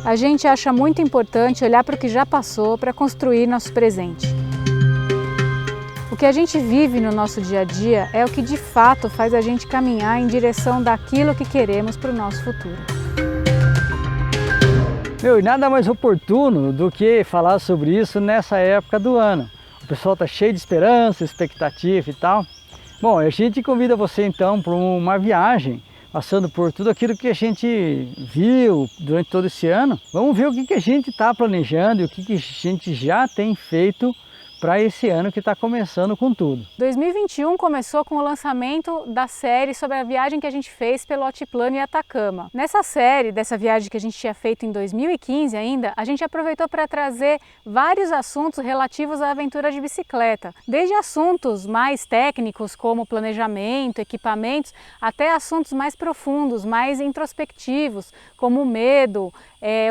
A gente acha muito importante olhar para o que já passou para construir nosso presente. O que a gente vive no nosso dia a dia é o que de fato faz a gente caminhar em direção daquilo que queremos para o nosso futuro. E nada mais oportuno do que falar sobre isso nessa época do ano. O pessoal está cheio de esperança, expectativa e tal. Bom, a gente convida você então para uma viagem, passando por tudo aquilo que a gente viu durante todo esse ano. Vamos ver o que a gente está planejando e o que a gente já tem feito para esse ano que está começando com tudo. 2021 começou com o lançamento da série sobre a viagem que a gente fez pelo Altiplano e Atacama. Nessa série, dessa viagem que a gente tinha feito em 2015 ainda, a gente aproveitou para trazer vários assuntos relativos à aventura de bicicleta. Desde assuntos mais técnicos como planejamento, equipamentos, até assuntos mais profundos, mais introspectivos, como o medo,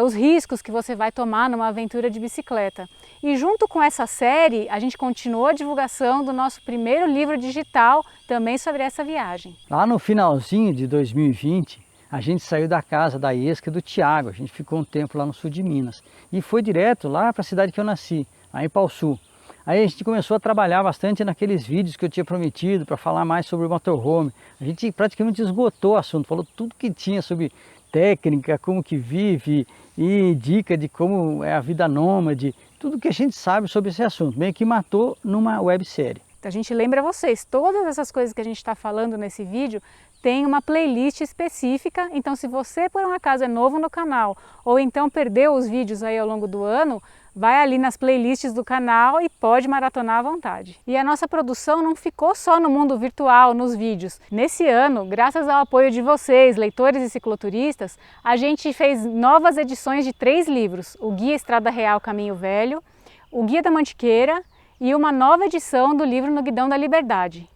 os riscos que você vai tomar numa aventura de bicicleta. E junto com essa série, a gente continuou a divulgação do nosso primeiro livro digital, também sobre essa viagem. Lá no finalzinho de 2020, a gente saiu da casa da Iesca e do Tiago, a gente ficou um tempo lá no sul de Minas. E foi direto lá para a cidade que eu nasci, aí em Pauçu. Aí a gente começou a trabalhar bastante naqueles vídeos que eu tinha prometido para falar mais sobre o motorhome. A gente praticamente esgotou o assunto, falou tudo que tinha sobre técnica, como que vive e dica de como é a vida nômade, tudo que a gente sabe sobre esse assunto, meio que matou numa websérie. A gente lembra vocês, todas essas coisas que a gente está falando nesse vídeo tem uma playlist específica, então se você por um acaso é novo no canal ou então perdeu os vídeos aí ao longo do ano, vai ali nas playlists do canal e pode maratonar à vontade. E a nossa produção não ficou só no mundo virtual, nos vídeos. Nesse ano, graças ao apoio de vocês, leitores e cicloturistas, a gente fez novas edições de 3 livros, o Guia Estrada Real Caminho Velho, o Guia da Mantiqueira e uma nova edição do livro No Guidão da Liberdade.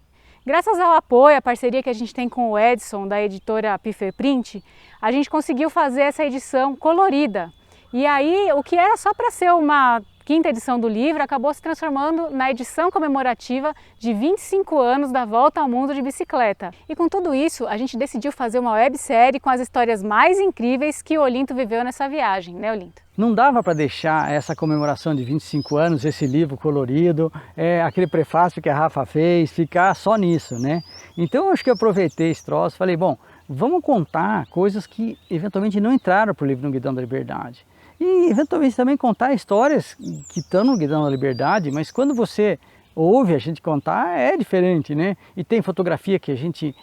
Graças ao apoio, a parceria que a gente tem com o Edson, da editora Piffer Print, a gente conseguiu fazer essa edição colorida. E aí, o que era só para ser uma 5ª edição do livro, acabou se transformando na edição comemorativa de 25 anos da volta ao mundo de bicicleta. E com tudo isso, a gente decidiu fazer uma websérie com as histórias mais incríveis que o Olinto viveu nessa viagem, né, Olinto? Não dava para deixar essa comemoração de 25 anos, esse livro colorido, aquele prefácio que a Rafa fez, ficar só nisso, né? Então eu acho que eu aproveitei esse troço e falei, bom, vamos contar coisas que eventualmente não entraram para o livro No Guidão da Liberdade. E eventualmente também contar histórias que estão no Guidão da Liberdade, mas quando você ouve a gente contar é diferente, né? E tem fotografia que a gente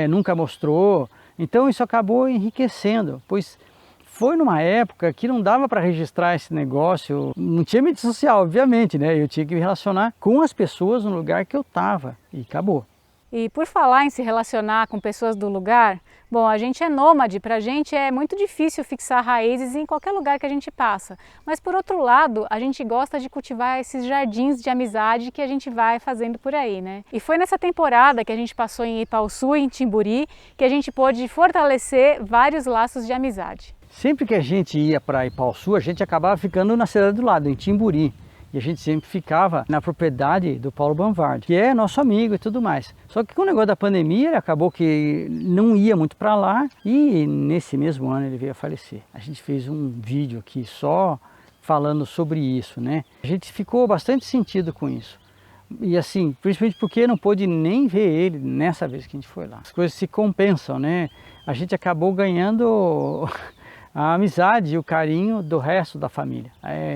nunca mostrou, então isso acabou enriquecendo, pois foi numa época que não dava para registrar esse negócio, não tinha mídia social, obviamente, né? Eu tinha que me relacionar com as pessoas no lugar que eu estava e acabou. E por falar em se relacionar com pessoas do lugar, bom, a gente é nômade, para a gente é muito difícil fixar raízes em qualquer lugar que a gente passa. Mas por outro lado, a gente gosta de cultivar esses jardins de amizade que a gente vai fazendo por aí, né? E foi nessa temporada que a gente passou em Ipauçu e em Timburi que a gente pôde fortalecer vários laços de amizade. Sempre que a gente ia para Ipauçu, a gente acabava ficando na cidade do lado, em Timburi. E a gente sempre ficava na propriedade do Paulo Banvardi, que é nosso amigo e tudo mais. Só que com o negócio da pandemia, ele acabou que não ia muito para lá e nesse mesmo ano ele veio a falecer. A gente fez um vídeo aqui só falando sobre isso, né? A gente ficou bastante sentido com isso. E assim, principalmente porque não pôde nem ver ele nessa vez que a gente foi lá. As coisas se compensam, né? A gente acabou ganhando a amizade e o carinho do resto da família.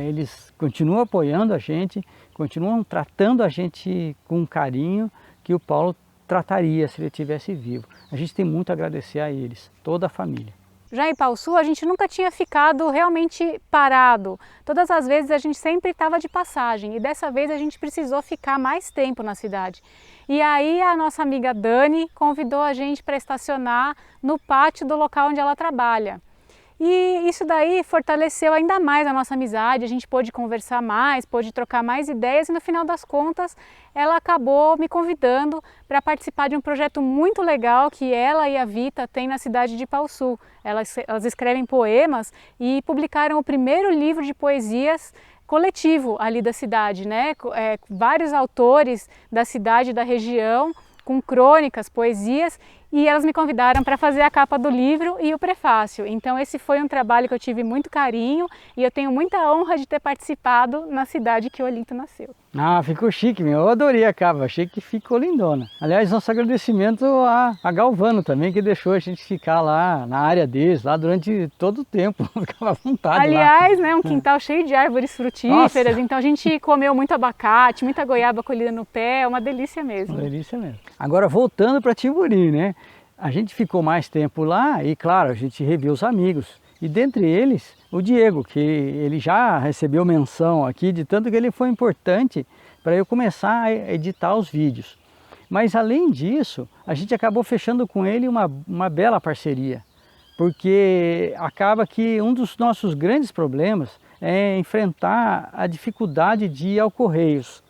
Eles continuam apoiando a gente, continuam tratando a gente com carinho que o Paulo trataria se ele estivesse vivo. A gente tem muito a agradecer a eles, toda a família. Já em Ipauçu a gente nunca tinha ficado realmente parado. Todas as vezes a gente sempre estava de passagem e dessa vez a gente precisou ficar mais tempo na cidade. E aí a nossa amiga Dani convidou a gente para estacionar no pátio do local onde ela trabalha. E isso daí fortaleceu ainda mais a nossa amizade, a gente pôde conversar mais, pôde trocar mais ideias e no final das contas ela acabou me convidando para participar de um projeto muito legal que ela e a Vita têm na cidade de Ipauçu. Elas escrevem poemas e publicaram o primeiro livro de poesias coletivo ali da cidade, né? Vários autores da cidade e da região com crônicas, poesias e elas me convidaram para fazer a capa do livro e o prefácio. Então esse foi um trabalho que eu tive muito carinho e eu tenho muita honra de ter participado na cidade que o Olinto nasceu. Ah, ficou chique, meu. Eu adorei a capa, achei que ficou lindona. Aliás, nosso agradecimento a Galvano também, que deixou a gente ficar lá na área deles, lá durante todo o tempo, ficava à vontade. Aliás, lá. né, um quintal cheio de árvores frutíferas, Nossa. Então a gente comeu muito abacate, muita goiaba colhida no pé, uma delícia mesmo. Uma delícia mesmo. Agora, voltando para Timburi, né? A gente ficou mais tempo lá e, claro, a gente reviu os amigos. E dentre eles, o Diego, que ele já recebeu menção aqui, de tanto que ele foi importante para eu começar a editar os vídeos. Mas além disso, a gente acabou fechando com ele uma bela parceria, porque acaba que um dos nossos grandes problemas é enfrentar a dificuldade de ir ao Correios.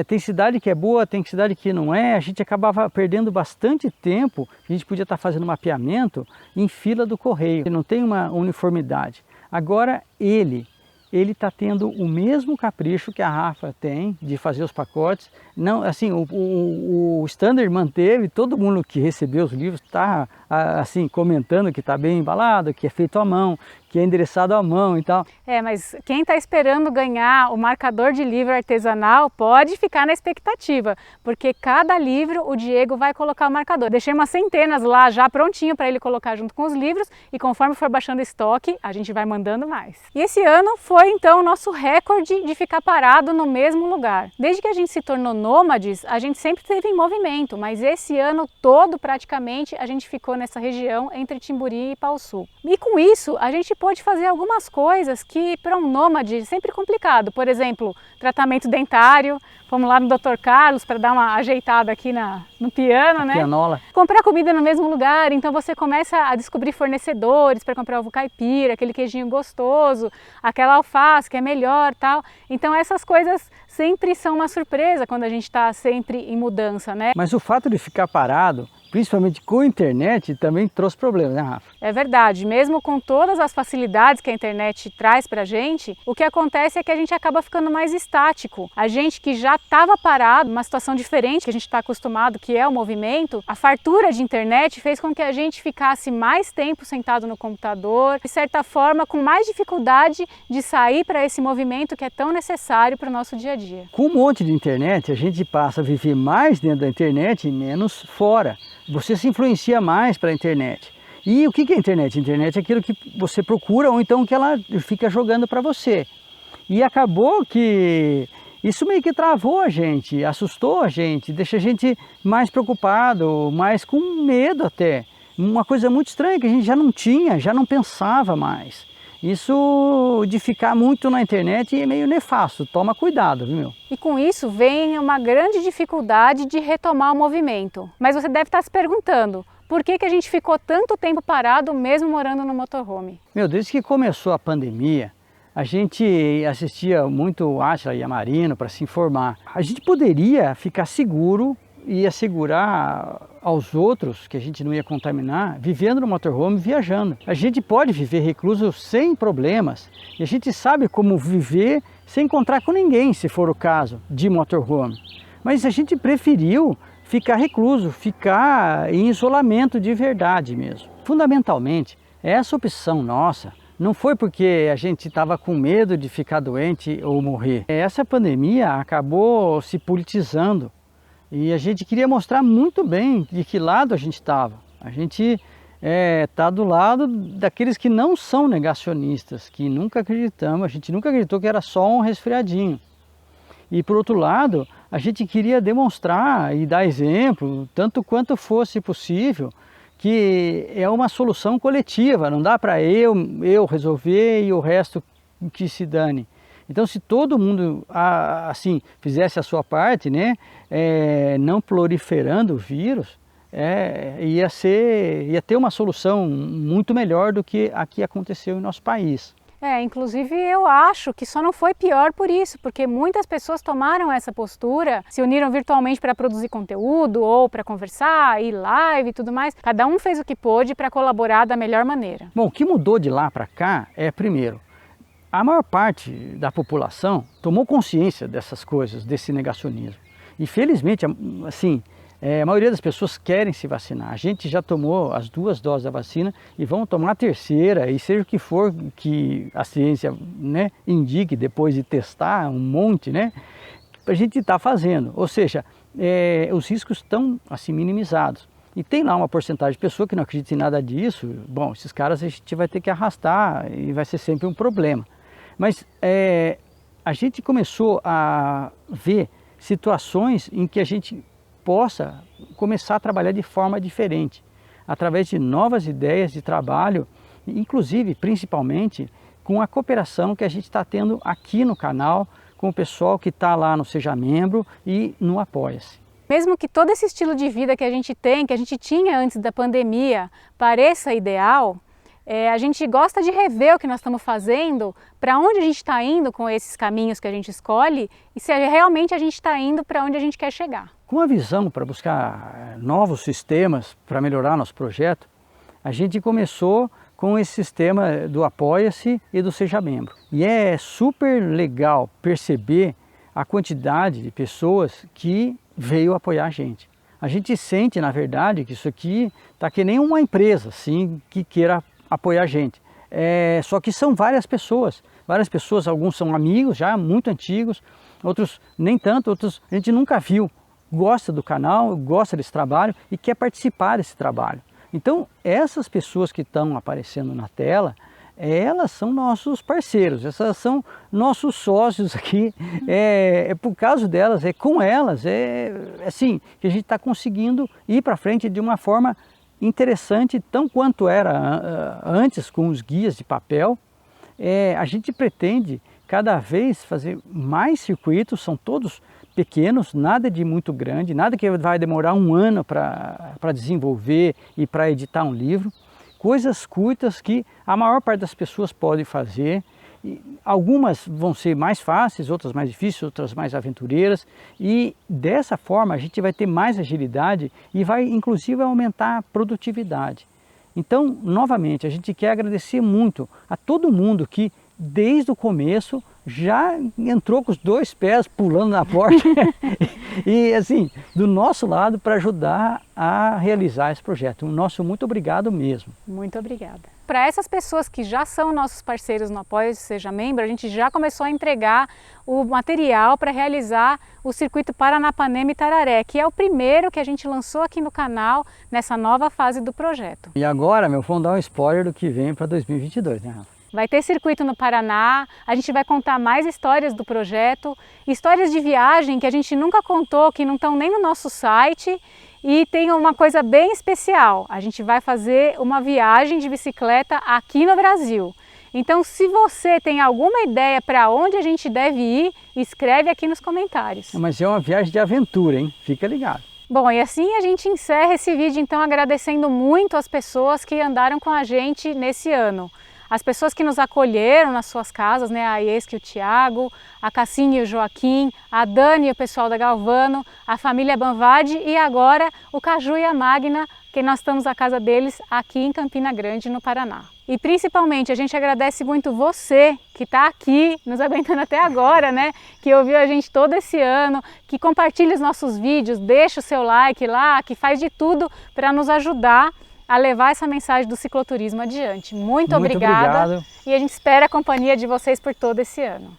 Tem cidade que é boa, tem cidade que não é, a gente acabava perdendo bastante tempo, a gente podia estar fazendo mapeamento em fila do correio, não tem uma uniformidade. Agora ele está tendo o mesmo capricho que a Rafa tem de fazer os pacotes. Não, assim, o Standard manteve, todo mundo que recebeu os livros está assim, comentando que está bem embalado, que é feito à mão, que é endereçado à mão e tal. Mas quem está esperando ganhar o marcador de livro artesanal pode ficar na expectativa, porque cada livro o Diego vai colocar o marcador. Deixei umas centenas lá já prontinho para ele colocar junto com os livros e conforme for baixando estoque, a gente vai mandando mais. E esse ano foi então o nosso recorde de ficar parado no mesmo lugar. Desde que a gente se tornou nômades, a gente sempre esteve em movimento, mas esse ano todo praticamente a gente ficou nessa região entre Timburi e Pau-Sul. E com isso a gente pode fazer algumas coisas que para um nômade é sempre complicado. Por exemplo, tratamento dentário, fomos lá no Dr. Carlos para dar uma ajeitada aqui no piano, né? Pianola. Comprar comida no mesmo lugar, então você começa a descobrir fornecedores para comprar ovo caipira, aquele queijinho gostoso, aquela alface que é melhor, tal. Então essas coisas sempre são uma surpresa quando a gente está sempre em mudança, né? Mas o fato de ficar parado, principalmente com a internet, também trouxe problemas, né, Rafa? É verdade, mesmo com todas as facilidades que a internet traz pra gente, o que acontece é que a gente acaba ficando mais estático. A gente que já estava parado, uma situação diferente que a gente está acostumado, que é o movimento, a fartura de internet fez com que a gente ficasse mais tempo sentado no computador, de certa forma com mais dificuldade de sair para esse movimento que é tão necessário para o nosso dia a dia. Com um monte de internet, a gente passa a viver mais dentro da internet e menos fora. Você se influencia mais pela internet. E o que é a internet? A internet é aquilo que você procura ou então que ela fica jogando para você. E acabou que isso meio que travou a gente, assustou a gente, deixa a gente mais preocupado, mais com medo até. Uma coisa muito estranha que a gente já não tinha, já não pensava mais. Isso de ficar muito na internet é meio nefasto, toma cuidado, viu, meu? E com isso vem uma grande dificuldade de retomar o movimento. Mas você deve estar se perguntando, por que a gente ficou tanto tempo parado mesmo morando no motorhome? Meu, desde que começou a pandemia, a gente assistia muito Átila e Yamarino para se informar. A gente poderia ficar seguro e assegurar aos outros que a gente não ia contaminar, vivendo no motorhome, viajando. A gente pode viver recluso sem problemas e a gente sabe como viver sem encontrar com ninguém, se for o caso, de motorhome. Mas a gente preferiu ficar recluso, ficar em isolamento de verdade mesmo. Fundamentalmente, essa opção nossa não foi porque a gente estava com medo de ficar doente ou morrer. Essa pandemia acabou se politizando. E a gente queria mostrar muito bem de que lado a gente estava. A gente está do lado daqueles que não são negacionistas, que nunca acreditamos, a gente nunca acreditou que era só um resfriadinho. E por outro lado, a gente queria demonstrar e dar exemplo, tanto quanto fosse possível, que é uma solução coletiva, não dá para eu resolver e o resto que se dane. Então, se todo mundo assim fizesse a sua parte, né, não proliferando o vírus, ia ter uma solução muito melhor do que a que aconteceu em nosso país. Inclusive eu acho que só não foi pior por isso, porque muitas pessoas tomaram essa postura, se uniram virtualmente para produzir conteúdo ou para conversar, ir live e tudo mais. Cada um fez o que pôde para colaborar da melhor maneira. Bom, o que mudou de lá para cá é, primeiro, a maior parte da população tomou consciência dessas coisas, desse negacionismo. E felizmente, assim, A maioria das pessoas querem se vacinar. A gente já tomou as 2 doses da vacina e vão tomar a terceira, e seja o que for que a ciência, né, indique depois de testar um monte, né, a gente está fazendo. Ou seja, os riscos estão assim minimizados. E tem lá uma porcentagem de pessoa que não acredita em nada disso. Bom, esses caras a gente vai ter que arrastar e vai ser sempre um problema. Mas a gente começou a ver situações em que a gente possa começar a trabalhar de forma diferente, através de novas ideias de trabalho, inclusive, principalmente, com a cooperação que a gente está tendo aqui no canal, com o pessoal que está lá no Seja Membro e no Apoia-se. Mesmo que todo esse estilo de vida que a gente tem, que a gente tinha antes da pandemia, pareça ideal, a gente gosta de rever o que nós estamos fazendo, para onde a gente está indo com esses caminhos que a gente escolhe e se realmente a gente está indo para onde a gente quer chegar. Com a visão para buscar novos sistemas para melhorar nosso projeto, a gente começou com esse sistema do Apoia-se e do Seja Membro. E é super legal perceber a quantidade de pessoas que veio apoiar a gente. A gente sente, na verdade, que isso aqui está que nem uma empresa assim, que queira apoiar a gente. Só que são várias pessoas, alguns são amigos já muito antigos, outros nem tanto, outros a gente nunca viu, gosta do canal, gosta desse trabalho e quer participar desse trabalho. Então essas pessoas que estão aparecendo na tela, elas são nossos parceiros, essas são nossos sócios aqui, por causa delas, com elas, assim, que a gente está conseguindo ir para frente de uma forma interessante, tão quanto era antes com os guias de papel. A gente pretende cada vez fazer mais circuitos, são todos pequenos, nada de muito grande, nada que vai demorar um ano para desenvolver e para editar um livro. Coisas curtas que a maior parte das pessoas pode fazer. Algumas vão ser mais fáceis, outras mais difíceis, outras mais aventureiras, e dessa forma a gente vai ter mais agilidade e vai inclusive aumentar a produtividade. Então, novamente, a gente quer agradecer muito a todo mundo que desde o começo já entrou com os 2 pés pulando na porta e assim, do nosso lado para ajudar a realizar esse projeto. O nosso muito obrigado mesmo. Muito obrigada. Para essas pessoas que já são nossos parceiros no Apoia-se Seja Membro, a gente já começou a entregar o material para realizar o circuito Paranapanema e Tararé, que é o primeiro que a gente lançou aqui no canal nessa nova fase do projeto. E agora, vamos dar um spoiler do que vem para 2022, né, Rafa? Vai ter circuito no Paraná, a gente vai contar mais histórias do projeto, histórias de viagem que a gente nunca contou, que não estão nem no nosso site. E tem uma coisa bem especial, a gente vai fazer uma viagem de bicicleta aqui no Brasil. Então, se você tem alguma ideia para onde a gente deve ir, escreve aqui nos comentários. Mas é uma viagem de aventura, hein? Fica ligado. Bom, e assim a gente encerra esse vídeo, então, agradecendo muito as pessoas que andaram com a gente nesse ano. As pessoas que nos acolheram nas suas casas, né, a Iesca e o Tiago, a Cassinha e o Joaquim, a Dani e o pessoal da Galvano, a família Banvade e agora o Caju e a Magna, que nós estamos à casa deles aqui em Campina Grande, no Paraná. E principalmente a gente agradece muito você que está aqui nos aguentando até agora, né? Que ouviu a gente todo esse ano, que compartilha os nossos vídeos, deixa o seu like lá, que faz de tudo para nos ajudar a levar essa mensagem do cicloturismo adiante. Muito obrigada. Obrigado. E a gente espera a companhia de vocês por todo esse ano.